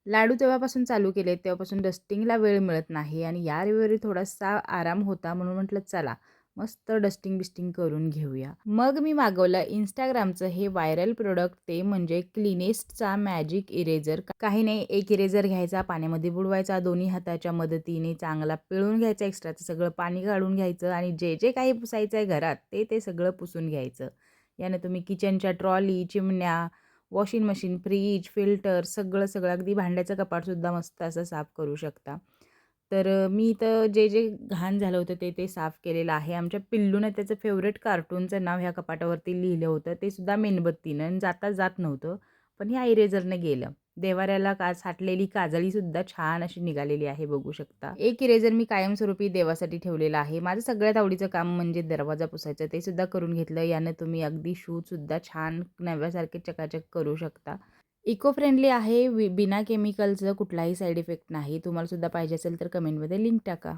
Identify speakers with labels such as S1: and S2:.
S1: लाडू तेव्हापासून चालू केले, तेव्हापासून डस्टिंगला वेळ मिळत नाही आणि या रविवारी थोडासा आराम होता म्हणून म्हटलं चला मस्त डस्टिंग-बिस्टिंग करून घेऊया. मग मी मागवलं Instagramचं हे व्हायरल प्रोडक्ट ते म्हणजे क्लिनेस्टचा मॅजिक इरेजर. काही नाही, एक इरेजर घ्यायचा, पाण्यामध्ये बुडवायचा, दोन्ही हाताच्या मदतीने चांगला पिळून घ्यायचा, एक्स्ट्राचं सगळं पाणी काढून घ्यायचं आणि जे काही पुसायचं आहे घरात ते सगळं पुसून घ्यायचं. याने तुम्ही किचनच्या ट्रॉली, चिमण्या, वॉशिंग मशीन, फ्रीज, फिल्टर सगळं अगदी भांड्याचं कपाटसुद्धा मस्त असं साफ करू शकता. तर मी इथं जे घाण झालं होतं ते साफ केलेलं आहे. आमच्या पिल्लूनं त्याचं फेवरेट कार्टूनचं नाव ह्या कपाटावरती लिहिलं होतं. ते सुद्धा मेणबत्तीनं आणि जाता जात नव्हतं. पण ह्या इरेझरनं गेलं. देव्हाऱ्याला साठलेली काजळीसुद्धा छान अशी निघालेली आहे बघू शकता. एक इरेझर मी कायमस्वरूपी देवासाठी ठेवलेला आहे. माझं सगळ्यात आवडीचं काम म्हणजे दरवाजा पुसायचं. ते सुद्धा करून घेतलं. यानं तुम्ही अगदी शूजसुद्धा छान नव्यासारखे चकाचक करू शकता. इको फ्रेंडली आहे, बिना केमिकलचं, कुठलाही साईड इफेक्ट नाही. तुम्हाला सुद्धा पाहिजे असेल तर कमेंटमध्ये लिंक टाका.